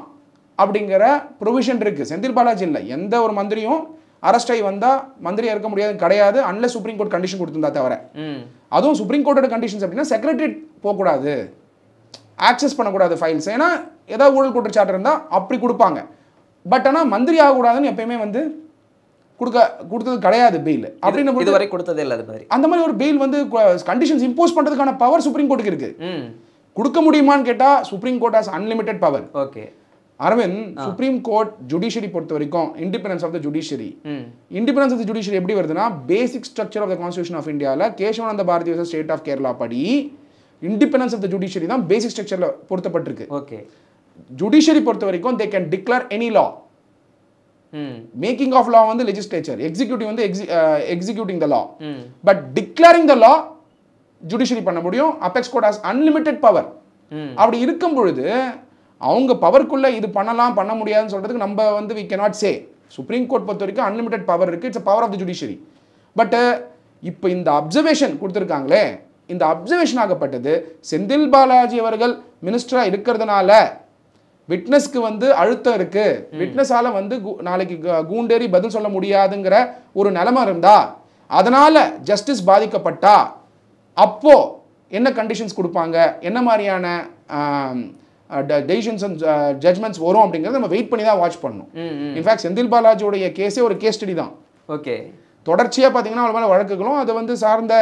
அப்படிங்கிற ப்ரொவிஷன் இருக்குது. செந்தில் பாலாஜி இல்லை, எந்த ஒரு மந்திரியும் அரெஸ்ட் ஆகி வந்தால் மந்திரியாக இருக்க முடியாது கிடையாது, அன்லெஸ் சுப்ரீம் கோர்ட் கண்டிஷன் கொடுத்துருந்தா தவிர. அதுவும் சுப்ரீம் கோர்ட்டோட கண்டிஷன்ஸ் அப்படின்னா செக்ரட்டரியேட் போகக்கூடாது, ஆக்சஸ் பண்ணக்கூடாது ஃபைல்ஸ். ஏன்னா ஏதாவது ஊழல் குற்றச்சாட்டு இருந்தால் அப்படி கொடுப்பாங்க. பட் ஆனால் மந்திரி ஆகக்கூடாதுன்னு எப்பயுமே வந்து கொடுத்தது கிடையாது பெயில். அப்படின்னு இதுவரை கொடுத்ததே இல்லை. அந்த மாதிரி ஒரு பெயில் வந்து கண்டிஷன்ஸ் இம்போஸ் பண்ணுறதுக்கான பவர் சுப்ரீம் கோர்ட்டுக்கு இருக்கு. கொடுக்க முடியுமான்னு கேட்டால் supreme court has unlimited power. Okay Arvind, supreme court judiciary பொறுத்த வரைக்கும் independence of the judiciary, independence of the judiciary எப்படி வருதுன்னா basic structure of the constitution of இந்தியாவில் Kesavananda Bharati versus state of Kerala படி இண்டிபெண்டன்ஸ் ஆஃப் த ஜுடிஷியரி தான் பேசிக் ஸ்ட்ரக்சரில் பொருத்தப்பட்டிருக்கு. ஓகே, ஜுடிஷியரி பொறுத்த வரைக்கும் they can declare any law. Making of law வந்து லெஜிஸ்லேச்சர், எக்ஸிக்யூட்டிவ் வந்து executing the law. But declaring the law judiciary பண்ண முடியும். Apex court has unlimited power. அப்படி இருக்கும் பொழுது அவங்க பவருக்குள்ள இது பண்ணலாம் பண்ண முடியாதுன்னு சொல்றதுக்கு நம்ம வந்து we cannot say. Supreme court பொறுத்த வரைக்கும் அன்லிமிட்டெட் பவர் இருக்கு. It's power of the judiciary. But இப்போ இந்த அப்சர்வேஷன் கொடுத்துருக்காங்களே, இந்த அப்சர்வேஷன் ஆகப்பட்டது செந்தில் பாலாஜி அவர்கள் மினிஸ்டரா இருக்கிறதுனால விட்னஸ்க்கு வந்து அழுத்தம் இருக்கு, விட்னஸால வந்து நாளைக்கு கூண்டேறி பதில் சொல்ல முடியாதுங்கிற ஒரு நிலைமை இருந்தா, அதனால ஜஸ்டிஸ் பாதிக்கப்பட்டா அப்போ என்ன கண்டிஷன்ஸ் கொடுப்பாங்க, என்ன மாதிரியான டெசிஷன்ஸ் அண்ட் ஜட்மெண்ட்ஸ் வரும் அப்படிங்கிறத நம்ம வெயிட் பண்ணி தான் வாட்ச் பண்ணணும். இன்ஃபேக்ட் செந்தில் பாலாஜியோடைய கேஸே ஒரு கேஸ் ஸ்டடி தான். ஓகே, தொடர்ச்சியாக பார்த்தீங்கன்னா அவர் மேலே வழக்குகளும் அது வந்து சார்ந்த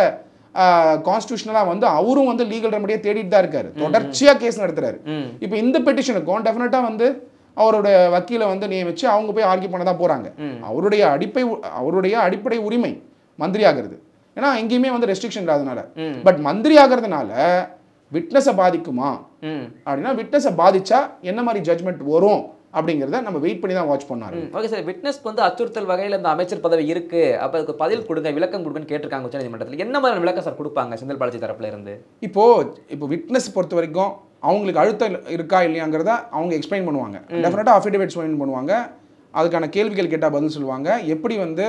கான்ஸ்டியூஷனலாக வந்து அவரும் வந்து லீகல் ரெமடியை தேடிட்டு தான் இருக்காரு, தொடர்ச்சியாக கேஸ் நடத்துறாரு. இப்போ இந்த பெட்டிஷனுக்கும் டெஃபினட்டாக வந்து அவருடைய வக்கீலை வந்து நியமிச்சு அவங்க போய் ஆர்கியூ பண்ண தான் போகிறாங்க. அவருடைய அடிப்படை உரிமை மந்திரி ஆகிறது, ஏன்னா எங்கேயுமே வந்து ரெஸ்ட்ரிக்ஷன் இல்லாதனால. பட் மந்திரி ஆகிறதுனால விட்னஸை பாதிக்குமா அப்படின்னா விட்னஸை பாதிச்சா என்ன மாதிரி ஜட்மெண்ட் வரும் அப்படிங்கிறத நம்ம வெயிட் பண்ணி தான் வாட்ச் பண்ணாரு. ஓகே சார், விட்னஸ்க்கு வந்து அச்சுறுத்தல் வகையில் இந்த அமைச்சர் பதவி இருக்கு, அப்போ அதுக்கு பதில் கொடுங்க, விளக்கம் கொடுங்கன்னு கேட்டிருக்காங்க உச்சநீதிமன்றத்தில். என்ன மாதிரி விளக்கம் சார் கொடுப்பாங்க செந்தில் பாலாஜி தரப்புல இருந்து? இப்போ விட்னஸ் பொறுத்த வரைக்கும் அவங்களுக்கு அழுத்தம் இருக்கா இல்லையாங்கிறத அவங்க எக்ஸ்பிளைன் பண்ணுவாங்க. டெஃபினட்டாக அஃபிடேவிட்ஸ் சைன் பண்ணுவாங்க, அதுக்கான கேள்விகள் கேட்டால் பதில் சொல்லுவாங்க, எப்படி வந்து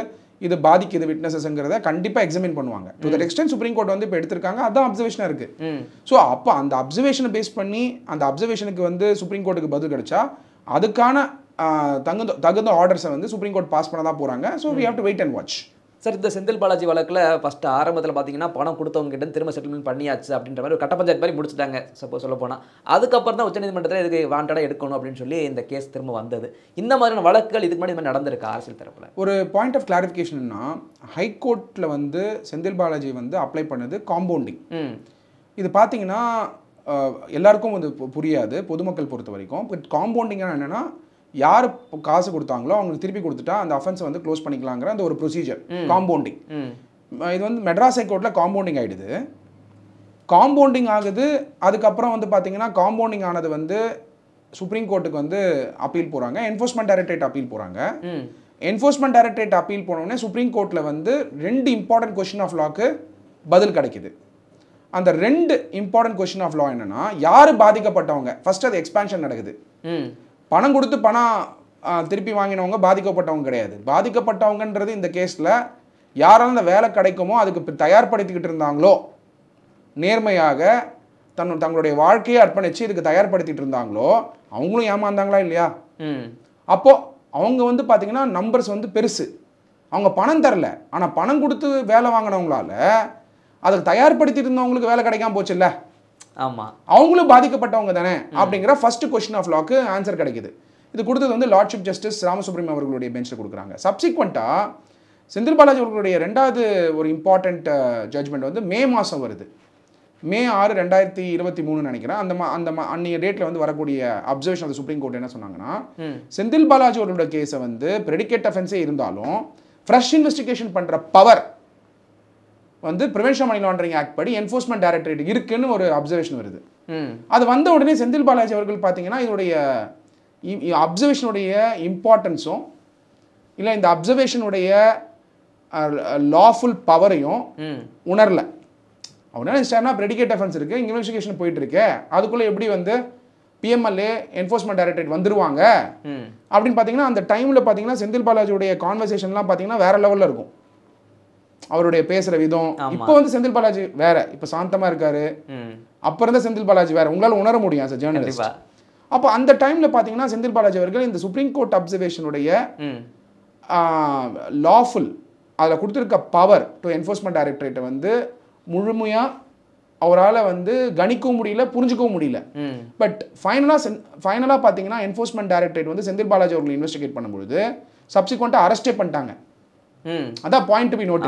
இது பாதிக்குது விட்னஸஸ்ங்கிறத கண்டிப்பாக எக்ஸாமின் பண்ணுவாங்க. To that extend supreme court வந்து இப்போ எடுத்திருக்காங்க, அதான் அப்சர்வேஷனாக இருக்குது. ஸோ அப்போ அந்த அப்சர்வேஷனை பேஸ் பண்ணி அந்த அப்சர்வேஷனுக்கு வந்து சுப்ரீம் கோர்ட்டுக்கு பதில் கிடைச்சா அதுக்கான தகுந்த ஆர்டர்ஸை வந்து சுப்ரீம் கோர்ட் பாஸ் பண்ண தான் போகிறாங்க. So we have to wait and watch. Sir, இந்த செந்தில் பாலாஜி வழக்கில் ஃபஸ்ட்டு ஆரம்பத்தில் பார்த்தீங்கன்னா பணம் கொடுத்தவங்க கிட்ட திரும்ப செட்டில்மெண்ட் பண்ணியாச்சு அப்படின்ற மாதிரி ஒரு கட்ட பஞ்சாயத்து மாதிரி முடிச்சுட்டாங்க சப்போஸ் சொல்ல போனால். அதுக்கப்புறம் தான் உச்சநீதிமன்றத்தில் இதுக்கு வாண்டடாக எடுக்கணும் அப்படின்னு சொல்லி இந்த கேஸ் திரும்ப வந்தது. இந்த மாதிரியான வழக்குகள் இதுக்கு முன்னாடி இந்த நடந்திருக்கு அரசியல் தரப்பில்? ஒரு பாயிண்ட் ஆஃப் கிளாரிஃபிகேஷன்னா ஹைகோர்ட்டில் வந்து செந்தில் பாலாஜி வந்து அப்ளை பண்ணது காம்பவுண்டிங். இது பார்த்தீங்கன்னா எல்லாருக்கும் வந்து புரியாது பொதுமக்கள் பொறுத்த வரைக்கும். பட் காம்பவுண்டிங்காக என்னென்னா யார் காசு கொடுத்தாங்களோ அவங்களுக்கு திருப்பி கொடுத்துட்டா அந்த அஃபென்ஸை வந்து க்ளோஸ் பண்ணிக்கலாங்கிற அந்த ஒரு ப்ரொசீஜர் காம்பவுண்டிங். இது வந்து மெட்ராஸ் ஹைகோர்ட்டில் காம்பவுண்டிங் ஆகிடுது. காம்பவுண்டிங் ஆகுது, அதுக்கப்புறம் வந்து பார்த்தீங்கன்னா காம்பவுண்டிங் ஆனது வந்து சுப்ரீம் கோர்ட்டுக்கு வந்து அப்பீல் போகிறாங்க, என்ஃபோர்ஸ்மெண்ட் டைரக்டரேட் அப்பீல் போகிறாங்க. என்ஃபோர்ஸ்மெண்ட் டைரக்டரேட் அப்பீல் போனோடனே சுப்ரீம் கோர்ட்டில் வந்து 2 இம்பார்ட்டன்ட் கொஸ்டின் ஆஃப் லாக்கு பதில் கிடைக்குது. அந்த 2 இம்பார்ட்டன்ட் கொஸ்டின் ஆஃப் லா என்னன்னா, யார் பாதிக்கப்பட்டவங்க, ஃபர்ஸ்ட் அது எக்ஸ்பான்ஷன் நடக்குது. பணம் கொடுத்து பணம் திருப்பி வாங்கினவங்க பாதிக்கப்பட்டவங்க கிடையாது. பாதிக்கப்பட்டவங்கன்றது இந்த கேஸில் யாரால அந்த வேலை கிடைக்குமோ அதுக்கு தயார்படுத்திக்கிட்டு இருந்தாங்களோ, நேர்மையாக தங்களுடைய வாழ்க்கையை அர்ப்பணித்து இதுக்கு தயார்படுத்திட்டு இருந்தாங்களோ அவங்களும் ஏமாந்தாங்களா இல்லையா? அப்போது அவங்க வந்து பார்த்தீங்கன்னா நம்பர்ஸ் வந்து பெருசு. அவங்க பணம் தரல, ஆனால் பணம் கொடுத்து வேலை வாங்கினவங்களால அதுக்கு தயார்படுத்திட்டு இருந்தவங்களுக்கு வேலை கிடைக்காம போச்சு இல்லை? ஆமாம், அவங்களும் பாதிக்கப்பட்டவங்க தானே அப்படிங்கிற ஃபர்ஸ்ட் கொஸ்டின் ஆஃப் லாக்கு ஆன்சர் கிடைக்குது. இது கொடுத்தது வந்து லார்ட்ஷிப் ஜஸ்டிஸ் ராமசுப்ரமணியம் அவர்களுடைய பெஞ்சில் கொடுக்குறாங்க. சப்சிக்வெண்ட்டாக செந்தில் பாலாஜி அவர்களுடைய 2வது ஒரு இம்பார்ட்டண்ட் ஜட்ஜ்மெண்ட் வந்து மே மாதம் வருது. மே 6, 2023 நினைக்கிறேன். அன்றைய டேட்டில் வந்து வரக்கூடிய அப்சர்வேஷன் ஆஃப் சுப்ரீம் கோர்ட் என்ன சொன்னாங்கன்னா, செந்தில் பாலாஜி அவர்களோட கேஸை வந்து ப்ரெடிகேட் அஃபென்ஸே இருந்தாலும் ஃப்ரெஷ் இன்வெஸ்டிகேஷன் பண்ணுற பவர் வந்து ப்ரிவென்ஷன் மணி லாண்டரிங் ஆக்ட் படி என்ஃபோர்ஸ்மெண்ட் டைரக்டரேட் இருக்குன்னு ஒரு அப்சர்வேஷன் வருது. அது வந்த உடனே செந்தில் பாலாஜி அவர்கள் பார்த்தீங்கன்னா இதோடைய அப்சர்வேஷனுடைய இம்பார்ட்டன்ஸும் இல்லை இந்த அப்சர்வேஷனுடைய லாஃபுல் பவரையும் உணரல. அவர் நினைச்சிட்டாருன்னா ப்ரெடிகேட் அஃபென்ஸ் இருக்குது, இன்வெஸ்டிகேஷன் போயிட்டு இருக்கு, அதுக்குள்ளே எப்படி வந்து பிஎம்எல்ஏ என்ஃபோர்ஸ்மெண்ட் டைரக்டரேட் வந்துருவாங்க அப்படின்னு பார்த்தீங்கன்னா அந்த டைமில் பார்த்தீங்கன்னா செந்தில் பாலாஜியுடைய கான்வர்சேஷன்லாம் பார்த்தீங்கன்னா வேற லெவலில் இருக்கும். அவருடைய பேசுகிற விதம் இப்போ வந்து செந்தில் பாலாஜி வேற, இப்போ சாந்தமாக இருக்காரு. அப்போ இருந்த செந்தில் பாலாஜி வேற, உங்களால் உணர முடியும் as a journalist. அப்போ அந்த டைமில் பார்த்தீங்கன்னா செந்தில் பாலாஜி அவர்கள் இந்த சுப்ரீம் கோர்ட் அப்சர்வேஷனுடைய லாஃபுல் அதில் கொடுத்துருக்க பவர் டு என்ஃபோர்ஸ்மெண்ட் டைரக்டரேட்டை வந்து முழுமையாக அவரால் வந்து கணிக்கவும் முடியல, புரிஞ்சுக்கவும் முடியல. பட் ஃபைனலாக பார்த்தீங்கன்னா என்ஃபோர்ஸ்மெண்ட் டைரக்டரேட் வந்து செந்தில் பாலாஜி அவர்களை இன்வெஸ்டிகேட் பண்ணும்பொழுது சப்சிக்வெண்ட்டாக அரெஸ்டே பண்ணிட்டாங்க. அதான் பாயிண்ட் டு பி நோட்.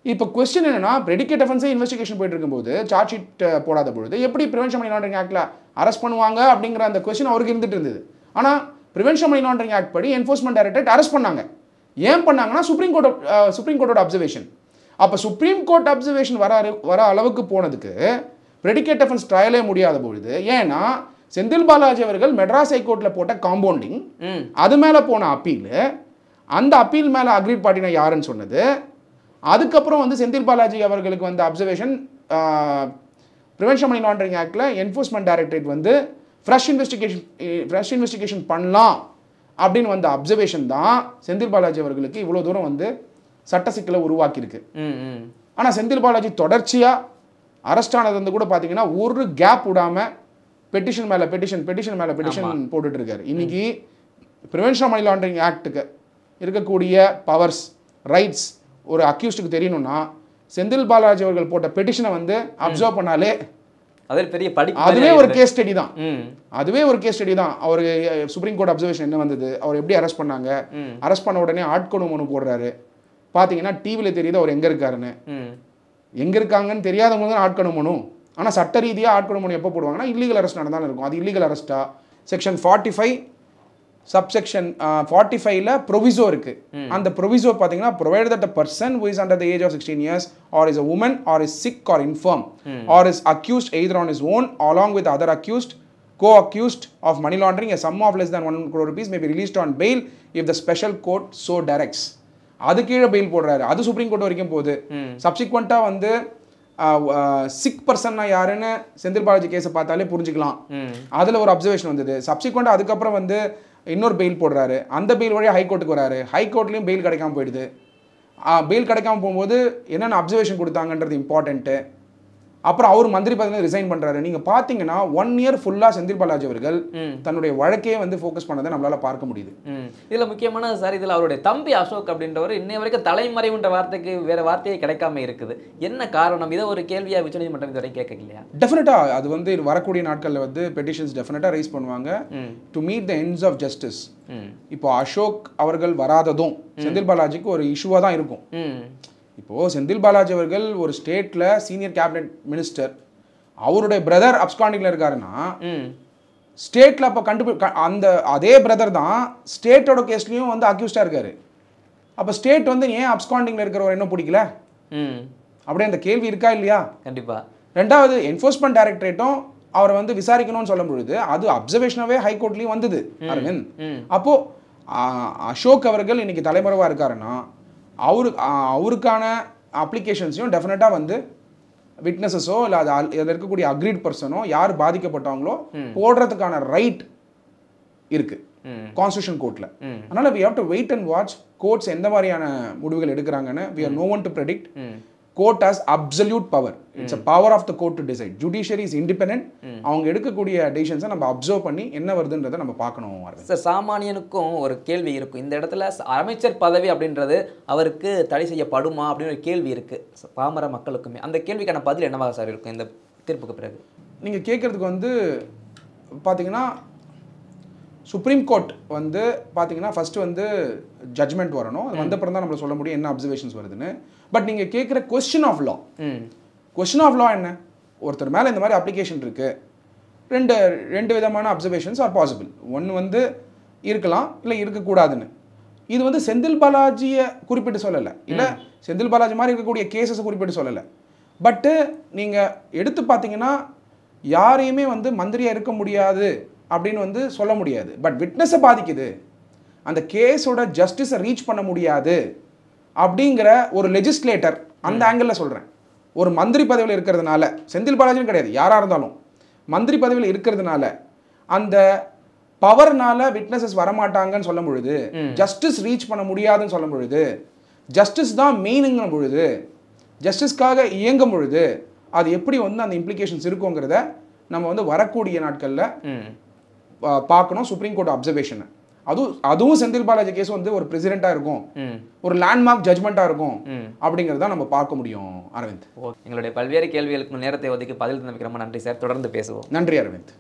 இப்போ கொஸ்டின் என்னன்னா, ப்ரெடிகேட் அஃபென்ஸே இன்வெஸ்டிகேஷன் போயிட்டு இருக்கும்போது சார்ஜ் ஷீட் போடாத பொழுது எப்படி ப்ரிவென்ஷன் மணி லாண்டரிங் ஆக்டில் அரெஸ்ட் பண்ணுவாங்க அப்படிங்கிற அந்த கொஸ்டின் அவருக்கு இருந்துட்டு இருந்தது. ஆனால் ப்ரிவென்ஷன் மணி லாண்டரிங் ஆக்ட் படி என்ஃபோர்ஸ்மெண்ட் டைரக்டரேட் அரெஸ்ட் பண்ணாங்க. ஏன் பண்ணாங்கன்னா சுப்ரீம் கோர்ட்டோட அப்சர்வேஷன். அப்போ சுப்ரீம் கோர்ட் அப்சர்வேஷன் வர அளவுக்கு போனதுக்கு ப்ரெடிகேட் அஃபென்ஸ் ட்ரையலே முடியாத பொழுது, ஏன்னா செந்தில் பாலாஜி அவர்கள் மெட்ராஸ் ஹைகோர்ட்டில் போட்ட காம்பவுண்டிங், அது மேலே போன அப்பீல், அந்த அப்பீல் மேலே அக்ரீட் பார்ட்டினா யாருன்னு சொன்னது, அதுக்கப்புறம் வந்து செந்தில் பாலாஜி அவர்களுக்கு வந்த அப்சர்வேஷன் ப்ரிவென்ஷன் மணி லாண்டரிங் ஆக்டில் என்ஃபோர்ஸ்மெண்ட் டைரக்டரேட் வந்து ஃப்ரெஷ் இன்வெஸ்டிகேஷன் பண்ணலாம் அப்படின்னு வந்த அப்சர்வேஷன் தான் செந்தில் பாலாஜி அவர்களுக்கு இவ்வளோ தூரம் வந்து சட்ட சிக்கலை உருவாக்கியிருக்கு. ஆனால் செந்தில் பாலாஜி தொடர்ச்சியாக அரெஸ்ட் ஆனது வந்து கூட பார்த்தீங்கன்னா ஒரு கேப் விடாமல் பெட்டிஷன் மேலே பெட்டிஷன் போட்டுட்டு இருக்காரு. இன்னைக்கு ப்ரிவென்ஷன் மணி லாண்டரிங் ஆக்டுக்கு இருக்கக்கூடிய பவர்ஸ், ரைட்ஸ் ஒரு அக்யூஸ்டுக்கு தெரியணும்னா செந்தில் பாலாஜி அவர்கள் போட்ட பெட்டிஷனை வந்து அப்சர்வ் பண்ணாலே அதே பெரிய படிப்பு அதுவே ஒரு கேஸ் ஸ்டடி தான். ம் அதுவே ஒரு கேஸ் ஸ்டடி தான். அவர் சுப்ரீம் கோர்ட் அப்சர்வேஷன் என்ன வந்தது, அவர் எப்படி அரெஸ்ட் பண்ணாங்க, அரெஸ்ட் பண்ண உடனே ஆட்கொணு மனு போடுறாரு. பார்த்தீங்கன்னா டிவியில் தெரியுது அவர் எங்கே இருக்காருன்னு. எங்கே இருக்காங்கன்னு தெரியாதவங்க தான் ஆட்கொணு மனு. ஆனால் சட்ட ரீதியாக ஆட்கொணு மனு எப்போ போடுவாங்கன்னா இல்லீகல் அரெஸ்ட் நடந்தாலும் இருக்கும். அது இல்லீகல் அரெஸ்ட்டா? செக்ஷன் 45 சப்செக்ஷன் 45ல ப்ரொவிசோ இருக்கு. அந்த ப்ரொவிசோ பார்த்தீங்கன்னா provided that a person who is under the age of 16 years or is a woman or is sick or infirm or is accused either on his own along with other accused co-accused of money laundering a sum of less than 1 crore rupees may be released on bail if the special court so directs. அது கீழே பெயில் போடுறாரு. அது சுப்ரீம் கோர்ட் வரைக்கும் போகுது. சப்சிக்வெண்ட்டாக வந்து சிக் பர்சன்னா யாருன்னு செந்தில் பாலாஜி கேஸை பார்த்தாலே புரிஞ்சுக்கலாம். அதில் ஒரு அப்சர்வேஷன் வந்தது. சப்சிக்வெண்ட்டாக அதுக்கப்புறம் வந்து இன்னொரு பெயில் போடுறாரு. அந்த பெயில் வழியாக ஹைகோர்ட்டுக்கு வராரு. ஹைகோர்ட்லேயும் பெயில் கிடைக்காம போயிடுது. பெயில் கிடைக்காம போகும்போது என்னென்ன அப்சர்வேஷன் கொடுத்தாங்கன்றது இம்பார்ட்டன்ட்டு. அப்புறம் அவர் மந்திரி பதவியில் ரிசைன் பண்ணுறாரு. நீங்கள் பார்த்தீங்கன்னா 1 இயர் ஃபுல்லாக செந்தில் பாலாஜி அவர்கள் தன்னுடைய வழக்கையே வந்து ஃபோக்கஸ் பண்ணதை நம்மளால் பார்க்க முடியுது. இதில் முக்கியமான சார், இதில் அவருடைய தம்பி அசோக் அப்படின்றவர் இன்னை வரைக்கும் தலைமறைவுன்ற வார்த்தைக்கு வேறு வார்த்தையே கிடைக்காம இருக்குது. என்ன காரணம்? இதை ஒரு கேள்வியாக உச்சநீதிமன்றம் இதுவரை கேட்கலையா? டெஃபினட்டாக அது வந்து வரக்கூடிய நாட்களில் வந்து பெட்டிஷன்ஸ் டெஃபினட்டாக ரைஸ் பண்ணுவாங்க to meet the ends of justice. இப்போ அசோக் அவர்கள் வராததும் செந்தில் பாலாஜிக்கு ஒரு இஷ்யூவாக தான் இருக்கும். இப்போது செந்தில் பாலாஜி அவர்கள் ஒரு ஸ்டேட்டில் சீனியர் கேபினெட் மினிஸ்டர், அவருடைய பிரதர் அப்ஸ்காண்டிங்கில் இருக்காருன்னா ஸ்டேட்டில் அப்போ அந்த அதே பிரதர் தான் ஸ்டேட்டோட கேஸ்லையும் வந்து அக்யூஸ்டாக இருக்காரு. அப்போ ஸ்டேட் வந்து ஏன் அப்ஸ்காண்டிங்கில் இருக்கிறவர் என்ன பிடிக்கல? அப்படியே அந்த கேள்வி இருக்கா இல்லையா? கண்டிப்பாக. ரெண்டாவது, என்ஃபோர்ஸ்மெண்ட் டைரக்டரேட்டும் அவரை வந்து விசாரிக்கணும்னு சொல்லும் பொழுது அது அப்சர்வேஷனாகவே ஹைகோர்ட்லேயும் வந்தது அரவிந்த். அப்போது அசோக் அவர்கள் இன்னைக்கு தலைமறைவாக இருக்காருன்னா அவருக்கான அப்ளிகேஷன்ஸையும் டெஃபினட்டாக வந்து விட்னஸஸோ இல்லை அதில் இருக்கக்கூடிய அக்ரீட் பர்சனோ யார் பாதிக்கப்பட்டவங்களோ போடுறதுக்கான ரைட் இருக்கு கான்ஸ்டியூஷன் கோர்ட்டில். அதனால் we have to wait and watch courts எந்த மாதிரியான முடிவுகள் எடுக்கிறாங்கன்னு. we are no one to predict. Court has absolute power. It's a power of the court to decide. Judiciary is independent. அவங்க எடுக்கக்கூடிய டெசிஷன்ஸை நம்ம அப்சர்வ் பண்ணி என்ன வருதுன்றதை நம்ம பார்க்கணும். சார், சாமானியனுக்கும் ஒரு கேள்வி இருக்கும். இந்த இடத்துல அமைச்சர் பதவி அப்படின்றது அவருக்கு தடை செய்யப்படுமா அப்படின்னு ஒரு கேள்வி இருக்கு பாமர மக்களுக்குமே. அந்த கேள்விக்கான பதில் என்னவாக சார் இருக்கும் இந்த தீர்ப்புக்கு பிறகு? நீங்கள் கேட்குறதுக்கு வந்து பார்த்தீங்கன்னா சுப்ரீம் கோர்ட் வந்து பார்த்தீங்கன்னா ஃபஸ்ட்டு வந்து ஜட்மெண்ட் வரணும். அது வந்தப்புறம் தான் நம்மளை சொல்ல முடியும் என்ன அப்சர்வேஷன்ஸ் வருதுன்னு. பட் நீங்கள் கேட்குற question of law, question of law என்ன? ஒருத்தர் மேலே இந்த மாதிரி அப்ளிகேஷன் இருக்குது, ரெண்டு விதமான அப்சர்வேஷன்ஸ் ஆர் பாசிபிள். ஒன்று வந்து இருக்கலாம், இல்லை இருக்கக்கூடாதுன்னு. இது வந்து செந்தில் பாலாஜியை குறிப்பிட்டு சொல்லலை, இல்லை செந்தில் பாலாஜி மாதிரி இருக்கக்கூடிய கேசஸை குறிப்பிட்டு சொல்லலை. பட்டு நீங்கள் எடுத்து பார்த்தீங்கன்னா யாரையுமே வந்து மந்திரியாக இருக்க முடியாது அப்படின்னு வந்து சொல்ல முடியாது. பட் விட்னஸை பாதிக்குது, அந்த கேஸோட ஜஸ்டிஸை ரீச் பண்ண முடியாது அப்படிங்கிற ஒரு லெஜிஸ்லேட்டர் அந்த ஆங்கிளில் சொல்கிறேன். ஒரு மந்திரி பதவியில் இருக்கிறதுனால, செந்தில் பாலாஜின்னு கிடையாது, யாராக இருந்தாலும் மந்திரி பதவியில் இருக்கிறதுனால அந்த பவர்னால விட்னஸஸ் வரமாட்டாங்கன்னு சொல்லும் பொழுது, ஜஸ்டிஸ் ரீச் பண்ண முடியாதுன்னு சொல்லும் பொழுது, ஜஸ்டிஸ் தான் மெயினுங்கிற பொழுது, ஜஸ்டிஸ்க்காக இயங்கும் பொழுது அது எப்படி வந்து அந்த இம்ப்ளிகேஷன்ஸ் இருக்குங்கிறத நம்ம வந்து வரக்கூடிய நாட்களில் பார்க்கணும். சுப்ரீம் கோர்ட் அப்சர்வேஷனை அதுவும் செந்தில் பாலாஜி கேஸ் வந்து ஒரு பிரசிடென்ட்டாக இருக்கும், ஒரு லேண்ட்மார்க் ஜட்மெண்ட்டாக இருக்கும் அப்படிங்கிறத நம்ம பார்க்க முடியும். அரவிந்த், எங்களுடைய பல்வேறு கேள்விகளுக்கு நேரத்தை ஒதுக்கி பதில் தந்தமைக்கு ரொம்ப நன்றி சார். தொடர்ந்து பேசுவோம். நன்றி அரவிந்த்.